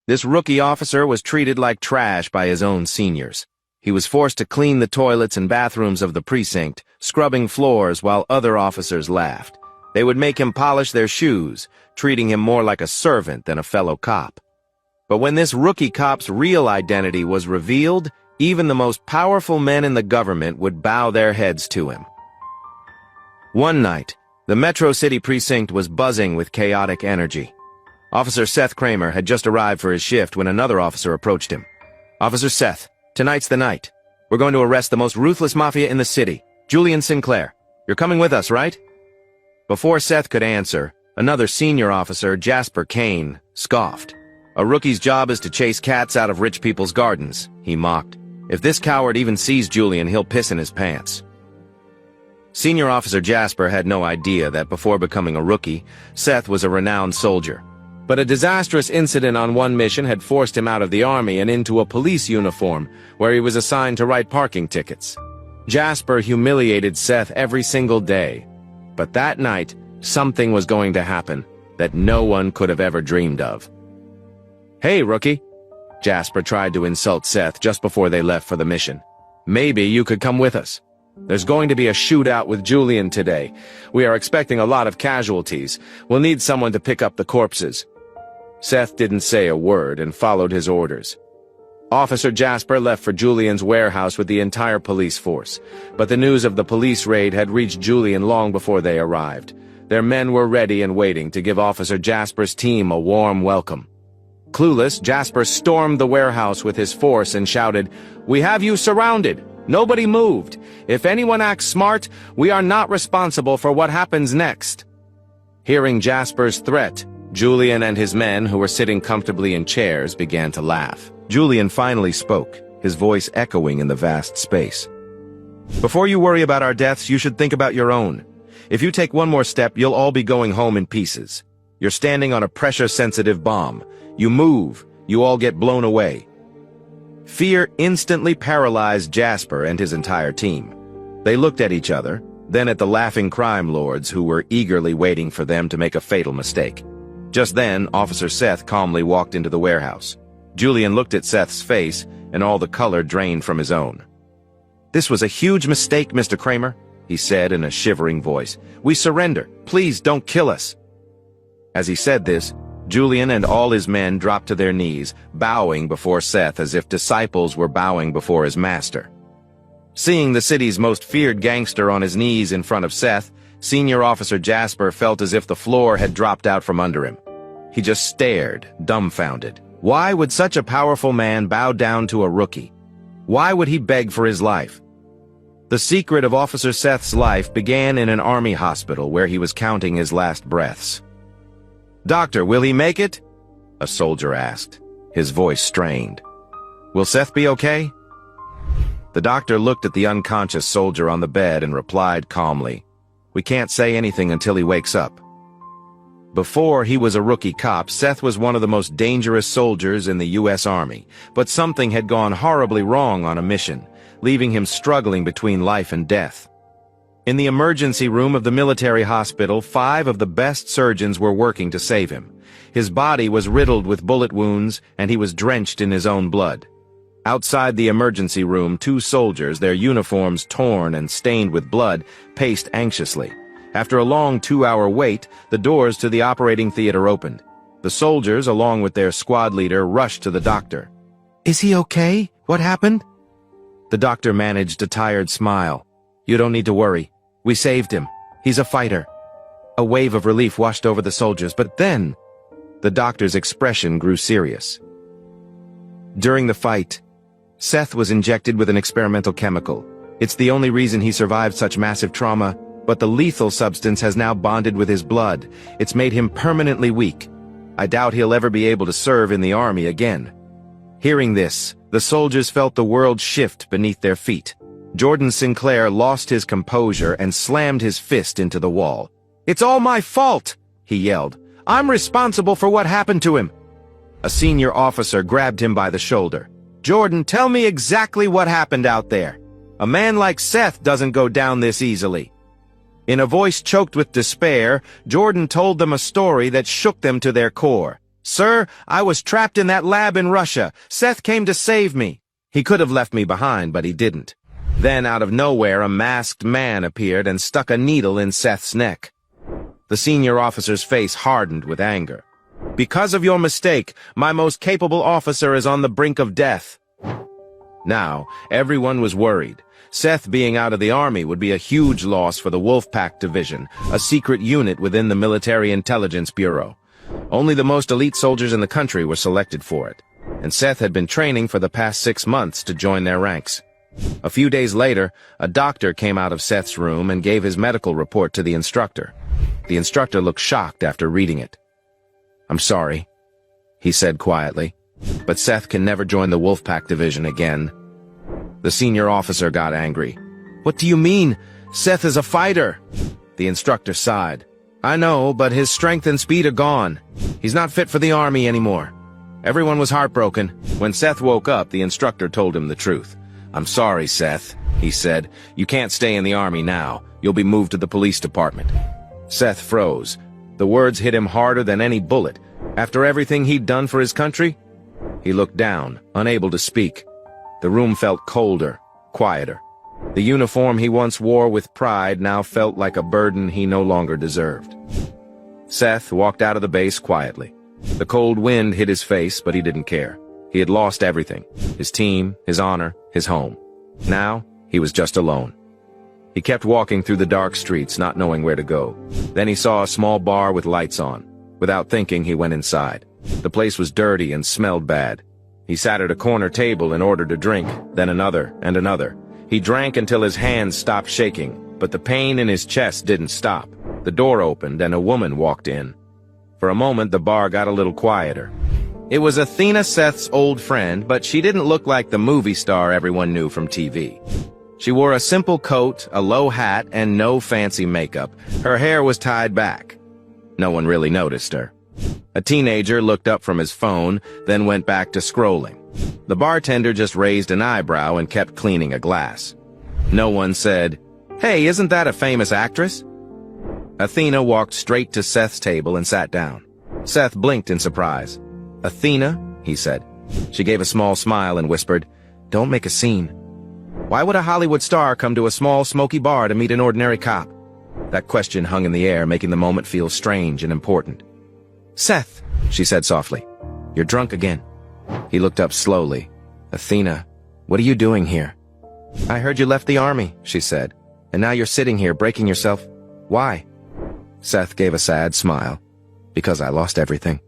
This rookie officer was treated like trash by his own seniors. He was forced to clean the toilets and bathrooms of the precinct, scrubbing floors while other officers laughed. They would make him polish their shoes, treating him more like a servant than a fellow cop. But when this rookie cop's real identity was revealed, even the most powerful men in the government would bow their heads to him. One night, the Metro City precinct was buzzing with chaotic energy. Officer Seth Kramer had just arrived for his shift when another officer approached him. "Officer Seth, tonight's the night. We're going to arrest the most ruthless mafia in the city, Julian Sinclair. You're coming with us, right?" Before Seth could answer, another senior officer, Jasper Kane, scoffed. "A rookie's job is to chase cats out of rich people's gardens," he mocked. "If this coward even sees Julian, he'll piss in his pants." Senior Officer Jasper had no idea that before becoming a rookie, Seth was a renowned soldier. But a disastrous incident on one mission had forced him out of the army and into a police uniform, where he was assigned to write parking tickets. Jasper humiliated Seth every single day. But that night, something was going to happen that no one could have ever dreamed of. "Hey, rookie," Jasper tried to insult Seth just before they left for the mission. "Maybe you could come with us. There's going to be a shootout with Julian today. We are expecting a lot of casualties. We'll need someone to pick up the corpses." Seth didn't say a word and followed his orders. Officer Jasper left for Julian's warehouse with the entire police force, but the news of the police raid had reached Julian long before they arrived. Their men were ready and waiting to give Officer Jasper's team a warm welcome. Clueless, Jasper stormed the warehouse with his force and shouted, "We have you surrounded! Nobody moved! If anyone acts smart, we are not responsible for what happens next." Hearing Jasper's threat, Julian and his men, who were sitting comfortably in chairs, began to laugh. Julian finally spoke, his voice echoing in the vast space. "Before you worry about our deaths, you should think about your own. If you take one more step, you'll all be going home in pieces. You're standing on a pressure-sensitive bomb. You move, you all get blown away." Fear instantly paralyzed Jasper and his entire team. They looked at each other, then at the laughing crime lords who were eagerly waiting for them to make a fatal mistake. Just then, Officer Seth calmly walked into the warehouse. Julian looked at Seth's face, and all the color drained from his own. "This was a huge mistake, Mr. Kramer," he said in a shivering voice. "We surrender. Please don't kill us." As he said this, Julian and all his men dropped to their knees, bowing before Seth as if disciples were bowing before his master. Seeing the city's most feared gangster on his knees in front of Seth, Senior Officer Jasper felt as if the floor had dropped out from under him. He just stared, dumbfounded. Why would such a powerful man bow down to a rookie? Why would he beg for his life? The secret of Officer Seth's life began in an army hospital where he was counting his last breaths. "Doctor, will he make it?" a soldier asked, his voice strained. "Will Seth be okay?" The doctor looked at the unconscious soldier on the bed and replied calmly, "We can't say anything until he wakes up." Before he was a rookie cop, Seth was one of the most dangerous soldiers in the U.S. Army, but something had gone horribly wrong on a mission, leaving him struggling between life and death. In the emergency room of the military hospital, 5 of the best surgeons were working to save him. His body was riddled with bullet wounds, and he was drenched in his own blood. Outside the emergency room, 2 soldiers, their uniforms torn and stained with blood, paced anxiously. After a long 2-hour wait, the doors to the operating theater opened. The soldiers, along with their squad leader, rushed to the doctor. "Is he okay? What happened?" The doctor managed a tired smile. "You don't need to worry. We saved him. He's a fighter." A wave of relief washed over the soldiers, but then the doctor's expression grew serious. During the fight, Seth was injected with an experimental chemical. It's the only reason he survived such massive trauma, but the lethal substance has now bonded with his blood. It's made him permanently weak. I doubt he'll ever be able to serve in the army again. Hearing this, the soldiers felt the world shift beneath their feet. Jordan Sinclair lost his composure and slammed his fist into the wall. "It's all my fault!" he yelled. "I'm responsible for what happened to him." A senior officer grabbed him by the shoulder. "Jordan, tell me exactly what happened out there. A man like Seth doesn't go down this easily." In a voice choked with despair, Jordan told them a story that shook them to their core. "Sir, I was trapped in that lab in Russia. Seth came to save me." He could have left me behind, but he didn't. Then, out of nowhere, a masked man appeared and stuck a needle in Seth's neck. The senior officer's face hardened with anger. "Because of your mistake, my most capable officer is on the brink of death." Now, everyone was worried. Seth being out of the army would be a huge loss for the Wolfpack Division, a secret unit within the Military Intelligence Bureau. Only the most elite soldiers in the country were selected for it, and Seth had been training for the past 6 months to join their ranks. A few days later, a doctor came out of Seth's room and gave his medical report to the instructor. The instructor looked shocked after reading it. "I'm sorry," he said quietly, "but Seth can never join the Wolfpack Division again." The senior officer got angry. "What do you mean? Seth is a fighter." The instructor sighed. "I know, but his strength and speed are gone. He's not fit for the army anymore." Everyone was heartbroken. When Seth woke up, the instructor told him the truth. "I'm sorry, Seth," he said. "You can't stay in the army now. You'll be moved to the police department." Seth froze. The words hit him harder than any bullet. After everything he'd done for his country? He looked down, unable to speak. The room felt colder, quieter. The uniform he once wore with pride now felt like a burden he no longer deserved. Seth walked out of the base quietly. The cold wind hit his face, but he didn't care. He had lost everything: his team, his honor, his home. Now, he was just alone. He kept walking through the dark streets, not knowing where to go. Then he saw a small bar with lights on. Without thinking, he went inside. The place was dirty and smelled bad. He sat at a corner table and ordered a drink, then another and another. He drank until his hands stopped shaking, but the pain in his chest didn't stop. The door opened and a woman walked in. For a moment, the bar got a little quieter. It was Athena, Seth's old friend, but she didn't look like the movie star everyone knew from TV. She wore a simple coat, a low hat, and no fancy makeup. Her hair was tied back. No one really noticed her. A teenager looked up from his phone, then went back to scrolling. The bartender just raised an eyebrow and kept cleaning a glass. No one said, "Hey, isn't that a famous actress?" Athena walked straight to Seth's table and sat down. Seth blinked in surprise. "Athena," he said. She gave a small smile and whispered, "Don't make a scene." Why would a Hollywood star come to a small, smoky bar to meet an ordinary cop? That question hung in the air, making the moment feel strange and important. "Seth," she said softly, "you're drunk again." He looked up slowly. "Athena, what are you doing here?" "I heard you left the army," she said, "and now you're sitting here breaking yourself. Why?" Seth gave a sad smile. "Because I lost everything."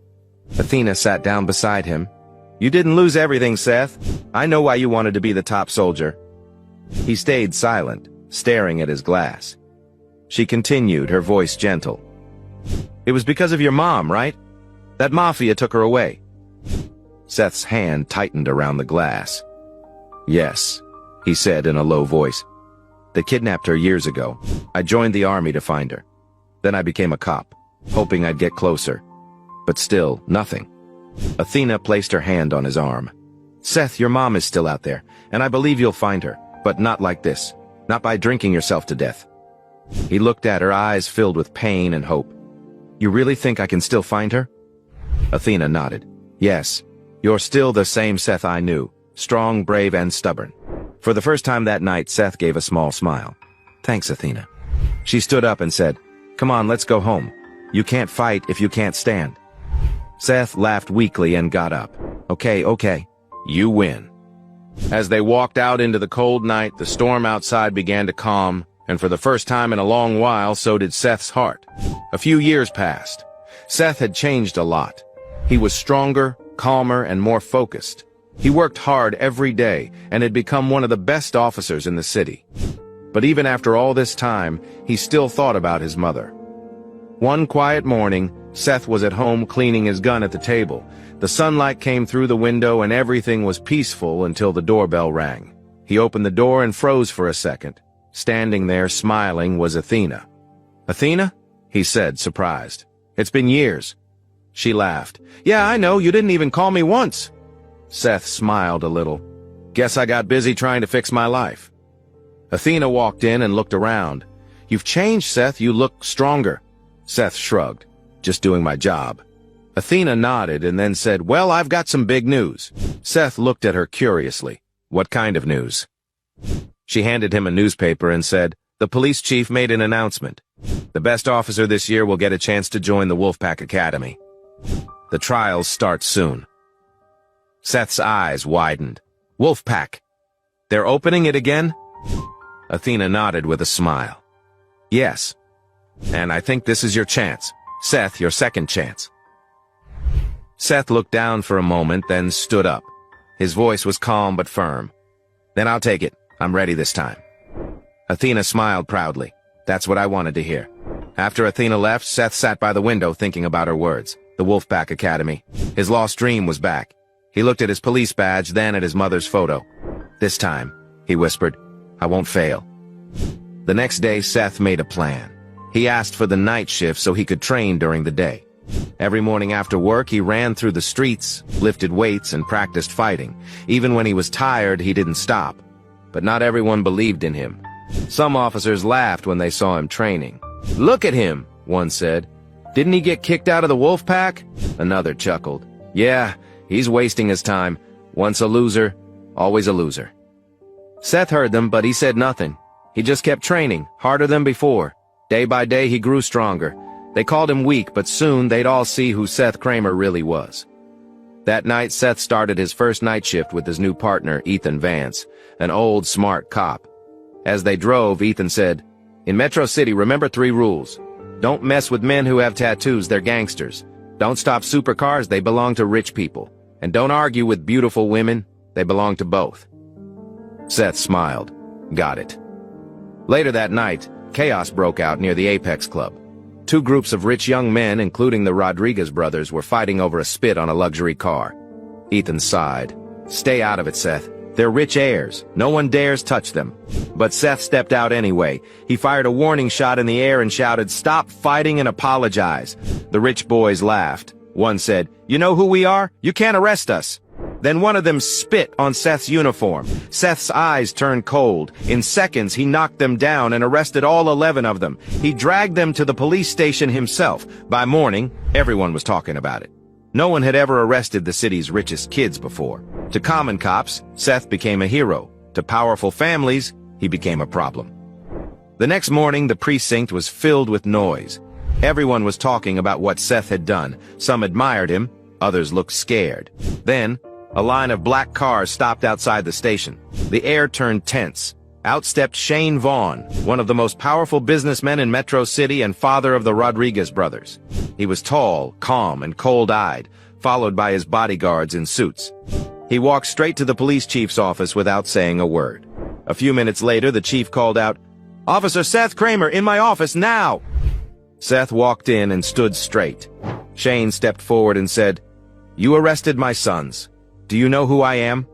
Athena sat down beside him. "You didn't lose everything, Seth. I know why you wanted to be the top soldier." He stayed silent, staring at his glass. She continued, her voice gentle. "It was because of your mom, right? That Mafia took her away." Seth's hand tightened around the glass. "Yes," he said in a low voice. "They kidnapped her years ago. I joined the army to find her. Then I became a cop, hoping I'd get closer. But still, nothing." Athena placed her hand on his arm. "Seth, your mom is still out there, and I believe you'll find her. But not like this. Not by drinking yourself to death." He looked at her, eyes filled with pain and hope. "You really think I can still find her?" Athena nodded. "Yes, you're still the same Seth I knew. Strong, brave, and stubborn." For the first time that night, Seth gave a small smile. "Thanks, Athena." She stood up and said, "Come on, let's go home. You can't fight if you can't stand." Seth laughed weakly and got up. Okay, you win." As they walked out into the cold night, the storm outside began to calm, and for the first time in a long while, so did Seth's heart. A few years passed. Seth had changed a lot. He was stronger, calmer, and more focused. He worked hard every day and had become one of the best officers in the city. But even after all this time, he still thought about his mother. One quiet morning, Seth was at home cleaning his gun at the table. The sunlight came through the window and everything was peaceful until the doorbell rang. He opened the door and froze for a second. Standing there, smiling, was Athena. "Athena?" he said, surprised. "It's been years." She laughed. "Yeah, I know, you didn't even call me once." Seth smiled a little. "Guess I got busy trying to fix my life." Athena walked in and looked around. "You've changed, Seth. You look stronger." Seth shrugged. "Just doing my job." Athena nodded and then said, "Well, I've got some big news." Seth looked at her curiously. "What kind of news?" She handed him a newspaper and said, "The police chief made an announcement. The best officer this year will get a chance to join the Wolfpack Academy. The trials start soon." Seth's eyes widened. "Wolfpack? They're opening it again?" Athena nodded with a smile. "Yes. And I think this is your chance. Seth, your second chance." Seth looked down for a moment, then stood up. His voice was calm but firm. "Then I'll take it. I'm ready this time." Athena smiled proudly. That's what I wanted to hear. After Athena left, Seth sat by the window thinking about her words. The Wolfpack Academy. His lost dream was back. He looked at his police badge, then at his mother's photo. "This time," he whispered, "I won't fail." The next day, Seth made a plan. He asked for the night shift so he could train during the day. Every morning after work, he ran through the streets, lifted weights, and practiced fighting. Even when he was tired, he didn't stop. But not everyone believed in him. Some officers laughed when they saw him training. "Look at him," one said. "Didn't he get kicked out of the Wolfpack?" Another chuckled. "Yeah, he's wasting his time. Once a loser, always a loser." Seth heard them, but he said nothing. He just kept training, harder than before. Day by day, he grew stronger. They called him weak, but soon they'd all see who Seth Kramer really was. That night, Seth started his first night shift with his new partner, Ethan Vance, an old, smart cop. As they drove, Ethan said, "In Metro City, remember 3 rules. Don't mess with men who have tattoos, they're gangsters. Don't stop supercars, they belong to rich people. And don't argue with beautiful women, they belong to both." Seth smiled. Got it. Later that night, chaos broke out near the Apex Club. 2 groups of rich young men, including the Rodriguez brothers, were fighting over a spit on a luxury car. Ethan sighed. "Stay out of it, Seth. They're rich heirs. No one dares touch them." But Seth stepped out anyway. He fired a warning shot in the air and shouted, "Stop fighting and apologize." The rich boys laughed. One said, "You know who we are? You can't arrest us." Then one of them spit on Seth's uniform. Seth's eyes turned cold. In seconds, he knocked them down and arrested all 11 of them. He dragged them to the police station himself. By morning, everyone was talking about it. No one had ever arrested the city's richest kids before. To common cops, Seth became a hero. To powerful families, he became a problem. The next morning, the precinct was filled with noise. Everyone was talking about what Seth had done. Some admired him, others looked scared. Then, a line of black cars stopped outside the station. The air turned tense. Out stepped Shane Vaughn, one of the most powerful businessmen in Metro City and father of the Rodriguez brothers. He was tall, calm, and cold-eyed, followed by his bodyguards in suits. He walked straight to the police chief's office without saying a word. A few minutes later, the chief called out, "Officer Seth Kramer, in my office, now!" Seth walked in and stood straight. Shane stepped forward and said, "You arrested my sons. Do you know who I am?"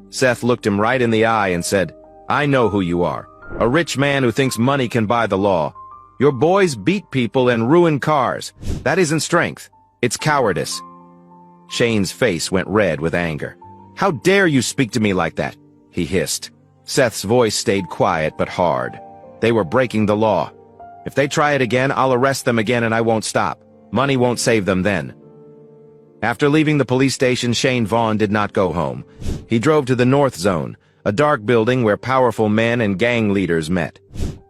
Seth looked him right in the eye and said, "I know who you are. A rich man who thinks money can buy the law. Your boys beat people and ruin cars. That isn't strength. It's cowardice." Shane's face went red with anger. "How dare you speak to me like that?" he hissed. Seth's voice stayed quiet but hard. "They were breaking the law. If they try it again, I'll arrest them again and I won't stop. Money won't save them then." After leaving the police station, Shane Vaughn did not go home. He drove to the North Zone, a dark building where powerful men and gang leaders met.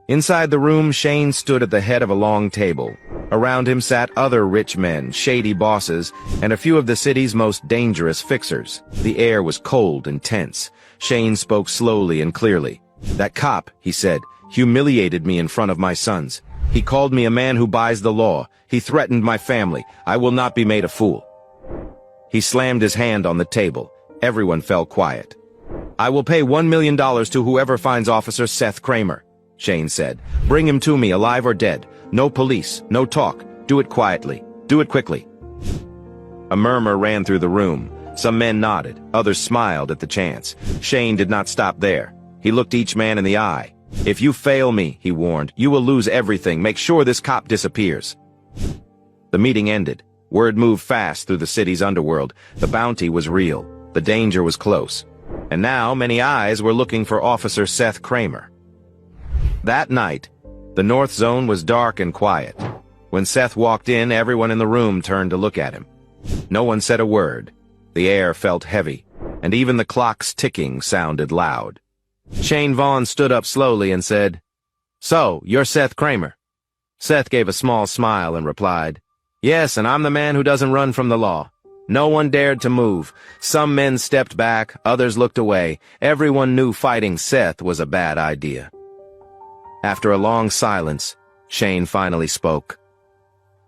Inside the room, Shane stood at the head of a long table. Around him sat other rich men, shady bosses, and a few of the city's most dangerous fixers. The air was cold and tense. Shane spoke slowly and clearly. "That cop," he said, "humiliated me in front of my sons. He called me a man who buys the law. He threatened my family. I will not be made a fool." He slammed his hand on the table. Everyone fell quiet. "I will pay $1 million to whoever finds Officer Seth Kramer," Shane said. "Bring him to me, alive or dead. No police, no talk. Do it quietly. Do it quickly." A murmur ran through the room. Some men nodded. Others smiled at the chance. Shane did not stop there. He looked each man in the eye. "If you fail me," he warned, "you will lose everything. Make sure this cop disappears." The meeting ended. Word moved fast through the city's underworld. The bounty was real. The danger was close. And now many eyes were looking for Officer Seth Kramer. That night, the North Zone was dark and quiet. When Seth walked in, everyone in the room turned to look at him. No one said a word. The air felt heavy, and even the clock's ticking sounded loud. Shane Vaughn stood up slowly and said, "So, you're Seth Kramer." Seth gave a small smile and replied, "Yes, and I'm the man who doesn't run from the law." No one dared to move. Some men stepped back, others looked away. Everyone knew fighting Seth was a bad idea. After a long silence, Shane finally spoke.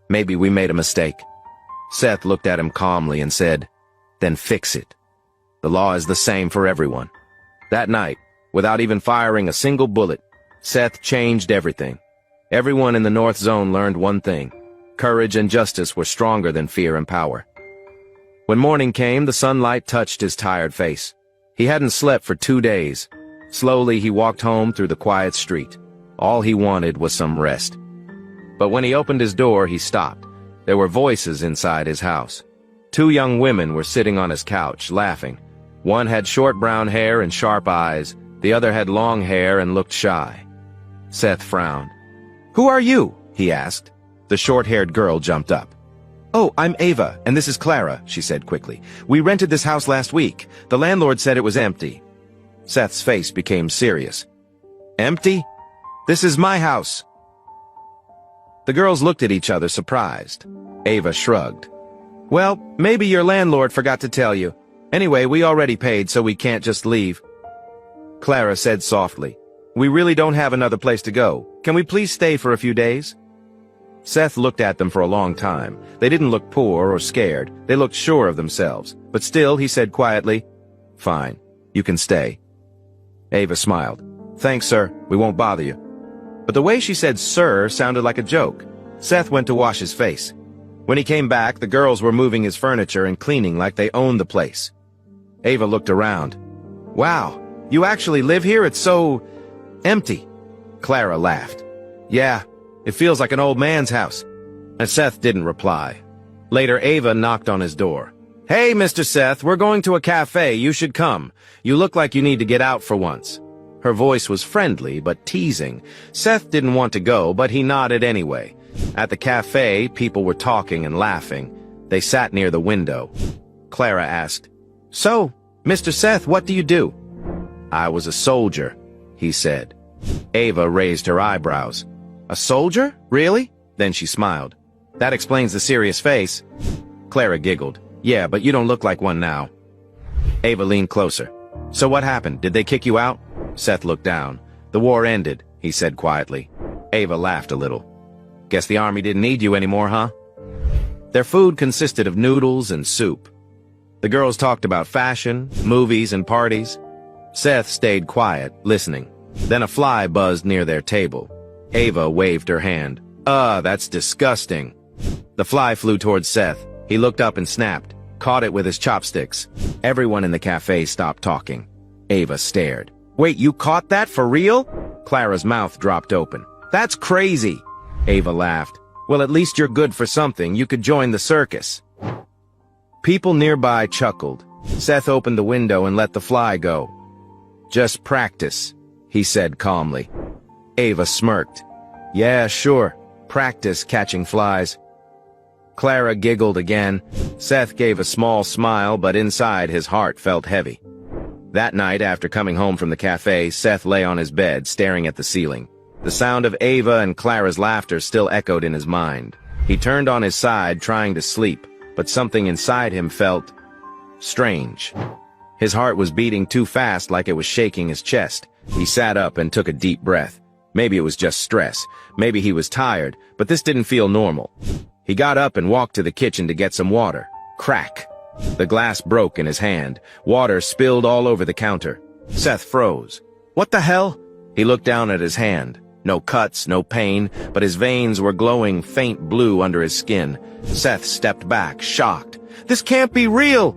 "Maybe we made a mistake." Seth looked at him calmly and said, "Then fix it. The law is the same for everyone." That night, without even firing a single bullet, Seth changed everything. Everyone in the North Zone learned one thing: courage and justice were stronger than fear and power. When morning came, the sunlight touched his tired face. He hadn't slept for 2 days. Slowly, he walked home through the quiet street. All he wanted was some rest. But when he opened his door, he stopped. There were voices inside his house. 2 young women were sitting on his couch, laughing. One had short brown hair and sharp eyes. The other had long hair and looked shy. Seth frowned. "Who are you?" he asked. The short-haired girl jumped up. "Oh, I'm Ava, and this is Clara," she said quickly. "We rented this house last week. The landlord said it was empty." Seth's face became serious. "Empty? This is my house." The girls looked at each other, surprised. Ava shrugged. "Well, maybe your landlord forgot to tell you. Anyway, we already paid, so we can't just leave." Clara said softly, "We really don't have another place to go. Can we please stay for a few days?" Seth looked at them for a long time. They didn't look poor or scared. They looked sure of themselves. But still, he said quietly, "Fine, you can stay." Ava smiled. "Thanks, sir. We won't bother you." But the way she said "sir" sounded like a joke. Seth went to wash his face. When he came back, the girls were moving his furniture and cleaning like they owned the place. Ava looked around. "Wow, you actually live here? It's so empty." Clara laughed. "Yeah, it feels like an old man's house." And Seth didn't reply. Later, Ava knocked on his door. "Hey, Mr. Seth, we're going to a cafe. You should come. You look like you need to get out for once." Her voice was friendly, but teasing. Seth didn't want to go, but he nodded anyway. At the cafe, people were talking and laughing. They sat near the window. Clara asked, "So, Mr. Seth, what do you do?" "I was a soldier," he said. Ava raised her eyebrows. "A soldier? Really?" Then she smiled. "That explains the serious face." Clara giggled. "Yeah, but you don't look like one now." Ava leaned closer. "So what happened? Did they kick you out?" Seth looked down. "The war ended," he said quietly. Ava laughed a little. "Guess the army didn't need you anymore, huh?" Their food consisted of noodles and soup. The girls talked about fashion, movies, and parties. Seth stayed quiet, listening. Then a fly buzzed near their table. Ava waved her hand. That's disgusting." The fly flew towards Seth. He looked up and snapped, caught it with his chopsticks. Everyone in the cafe stopped talking. Ava stared. "Wait, you caught that for real?" Clara's mouth dropped open. "That's crazy." Ava laughed. "Well, at least you're good for something. You could join the circus." People nearby chuckled. Seth opened the window and let the fly go. "Just practice," he said calmly. Ava smirked. "Yeah, sure. Practice catching flies." Clara giggled again. Seth gave a small smile, but inside his heart felt heavy. That night, after coming home from the cafe, Seth lay on his bed, staring at the ceiling. The sound of Ava and Clara's laughter still echoed in his mind. He turned on his side, trying to sleep, but something inside him felt strange. His heart was beating too fast, like it was shaking his chest. He sat up and took a deep breath. Maybe it was just stress. Maybe he was tired, but this didn't feel normal. He got up and walked to the kitchen to get some water. Crack! The glass broke in his hand. Water spilled all over the counter. Seth froze. "What the hell?" He looked down at his hand. No cuts, no pain, but his veins were glowing faint blue under his skin. Seth stepped back, shocked. "This can't be real!"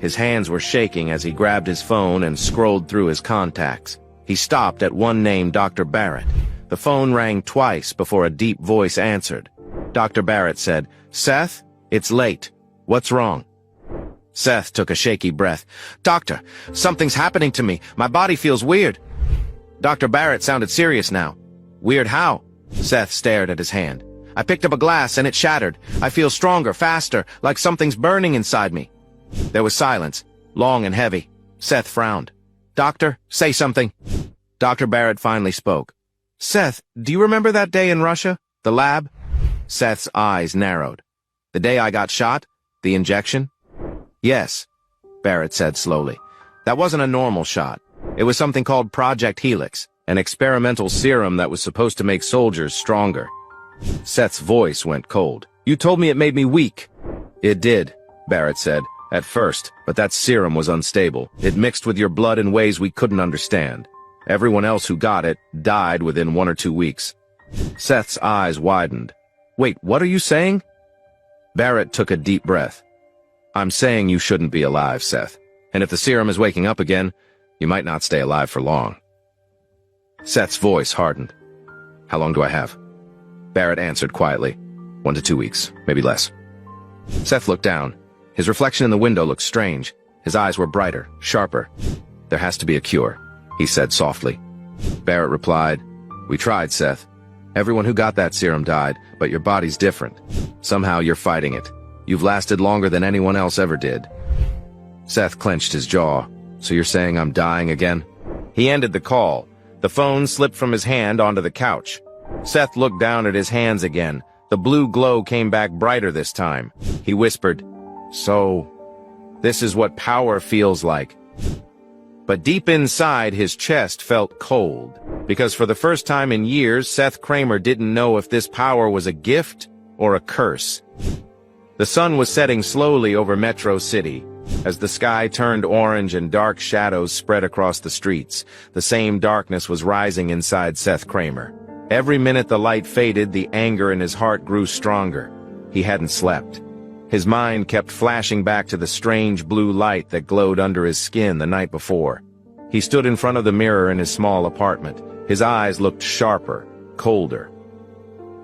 His hands were shaking as he grabbed his phone and scrolled through his contacts. He stopped at one name, Dr. Barrett. The phone rang twice before a deep voice answered. Dr. Barrett said, "Seth, it's late. What's wrong?" Seth took a shaky breath. "Doctor, something's happening to me. My body feels weird." Dr. Barrett sounded serious now. "Weird how?" Seth stared at his hand. I picked up a glass and it shattered. I feel stronger, faster, like something's burning inside me. There was silence, long and heavy. Seth frowned. Doctor, say something. Dr. Barrett finally spoke. Seth, do you remember that day in Russia? The lab? Seth's eyes narrowed. The day I got shot? The injection? Yes, Barrett said slowly. That wasn't a normal shot. It was something called Project Helix, an experimental serum that was supposed to make soldiers stronger. Seth's voice went cold. You told me it made me weak. It did, Barrett said, at first, but that serum was unstable. It mixed with your blood in ways we couldn't understand. Everyone else who got it died within 1 or 2 weeks. Seth's eyes widened. Wait, what are you saying? Barrett took a deep breath. I'm saying you shouldn't be alive, Seth. And if the serum is waking up again, you might not stay alive for long. Seth's voice hardened. How long do I have? Barrett answered quietly. 1 to 2 weeks, maybe less. Seth looked down. His reflection in the window looked strange. His eyes were brighter, sharper. There has to be a cure, he said softly. Barrett replied, We tried, Seth. Everyone who got that serum died, but your body's different. Somehow you're fighting it. You've lasted longer than anyone else ever did. Seth clenched his jaw. So you're saying I'm dying again? He ended the call. The phone slipped from his hand onto the couch. Seth looked down at his hands again. The blue glow came back brighter this time. He whispered, So, this is what power feels like. But deep inside, his chest felt cold, because for the first time in years, Seth Kramer didn't know if this power was a gift or a curse. The sun was setting slowly over Metro City. As the sky turned orange and dark shadows spread across the streets, the same darkness was rising inside Seth Kramer. Every minute the light faded, the anger in his heart grew stronger. He hadn't slept. His mind kept flashing back to the strange blue light that glowed under his skin the night before. He stood in front of the mirror in his small apartment. His eyes looked sharper, colder.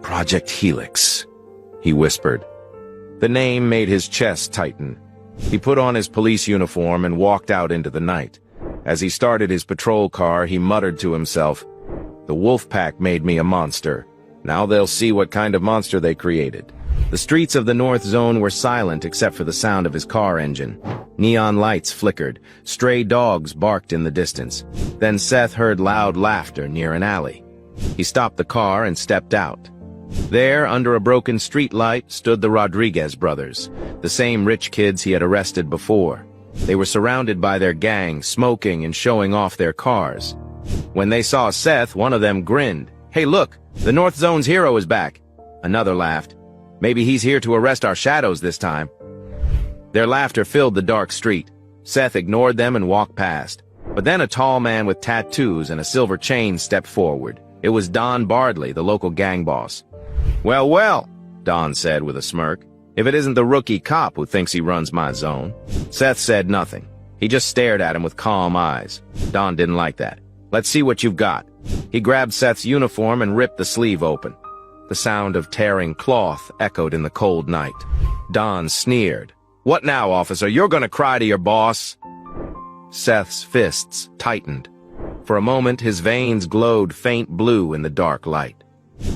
Project Helix, he whispered. The name made his chest tighten. He put on his police uniform and walked out into the night. As he started his patrol car, he muttered to himself, The wolf pack made me a monster. Now they'll see what kind of monster they created. The streets of the North Zone were silent except for the sound of his car engine. Neon lights flickered. Stray dogs barked in the distance. Then Seth heard loud laughter near an alley. He stopped the car and stepped out. There, under a broken street light, stood the Rodriguez brothers, the same rich kids he had arrested before. They were surrounded by their gang, smoking and showing off their cars. When they saw Seth, one of them grinned. Hey, look, the North Zone's hero is back. Another laughed. Maybe he's here to arrest our shadows this time. Their laughter filled the dark street. Seth ignored them and walked past. But then a tall man with tattoos and a silver chain stepped forward. It was Don Bardley, the local gang boss. Well, well, Don said with a smirk. If it isn't the rookie cop who thinks he runs my zone. Seth said nothing. He just stared at him with calm eyes. Don didn't like that. Let's see what you've got. He grabbed Seth's uniform and ripped the sleeve open. The sound of tearing cloth echoed in the cold night. Don sneered. What now, officer? You're gonna cry to your boss? Seth's fists tightened. For a moment, his veins glowed faint blue in the dark light.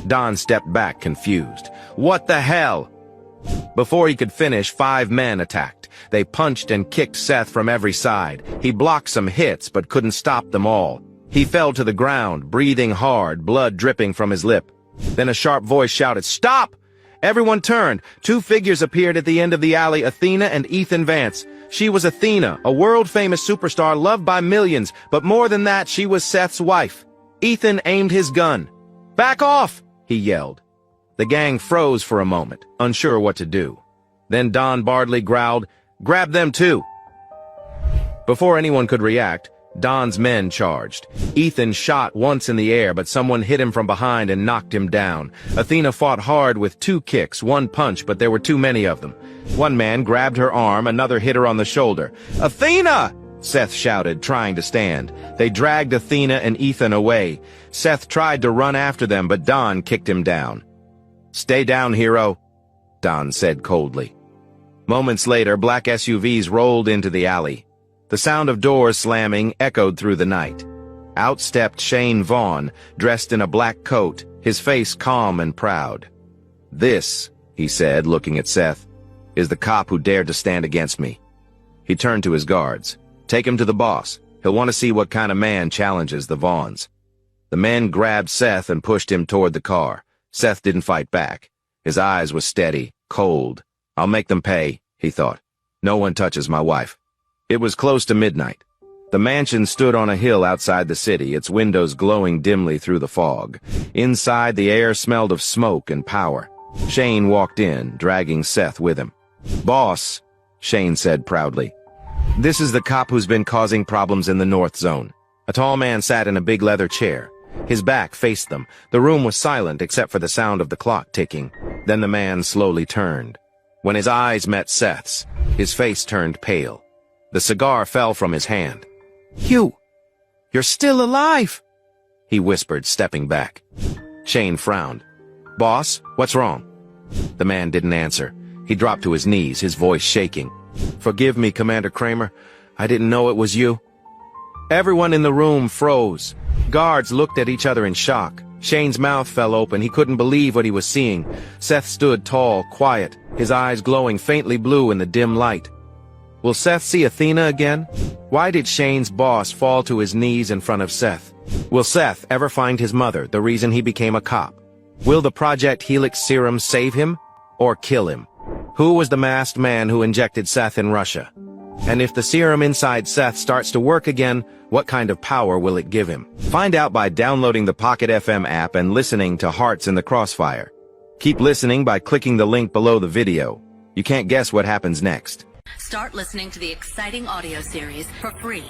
Don stepped back, confused. What the hell? Before he could finish, 5 men attacked. They punched and kicked Seth from every side. He blocked some hits, but couldn't stop them all. He fell to the ground, breathing hard, blood dripping from his lip. Then a sharp voice shouted, Stop! Everyone turned. 2 figures appeared at the end of the alley, Athena and Ethan Vance. She was Athena, a world-famous superstar loved by millions, but more than that, she was Seth's wife. Ethan aimed his gun. Back off! He yelled. The gang froze for a moment, unsure what to do. Then Don Bardley growled, Grab them too! Before anyone could react, Don's men charged. Ethan shot once in the air, but someone hit him from behind and knocked him down. Athena fought hard with 2 kicks, 1 punch, but there were too many of them. One man grabbed her arm, another hit her on the shoulder. Athena! Seth shouted, trying to stand. They dragged Athena and Ethan away. Seth tried to run after them, but Don kicked him down. Stay down, hero, Don said coldly. Moments later, black SUVs rolled into the alley. The sound of doors slamming echoed through the night. Out stepped Shane Vaughn, dressed in a black coat, his face calm and proud. "This," he said, looking at Seth, "is the cop who dared to stand against me." He turned to his guards. "Take him to the boss. He'll want to see what kind of man challenges the Vaughns." The men grabbed Seth and pushed him toward the car. Seth didn't fight back. His eyes were steady, cold. "I'll make them pay," he thought. "No one touches my wife." It was close to midnight. The mansion stood on a hill outside the city, its windows glowing dimly through the fog. Inside, the air smelled of smoke and power. Shane walked in, dragging Seth with him. "Boss," Shane said proudly, "this is the cop who's been causing problems in the North Zone." A tall man sat in a big leather chair. His back faced them. The room was silent except for the sound of the clock ticking. Then the man slowly turned. When his eyes met Seth's, his face turned pale. The cigar fell from his hand. You're still alive," he whispered, stepping back. Shane frowned. "Boss, what's wrong?" The man didn't answer. He dropped to his knees, his voice shaking. "Forgive me, Commander Kramer. I didn't know it was you." Everyone in the room froze. Guards looked at each other in shock. Shane's mouth fell open. He couldn't believe what he was seeing. Seth stood tall, quiet, his eyes glowing faintly blue in the dim light. Will Seth see Athena again? Why did Shane's boss fall to his knees in front of Seth? Will Seth ever find his mother, the reason he became a cop? Will the Project Helix serum save him or kill him? Who was the masked man who injected Seth in Russia? And if the serum inside Seth starts to work again, what kind of power will it give him? Find out by downloading the Pocket FM app and listening to Hearts in the Crossfire. Keep listening by clicking the link below the video. You can't guess what happens next. Start listening to the exciting audio series for free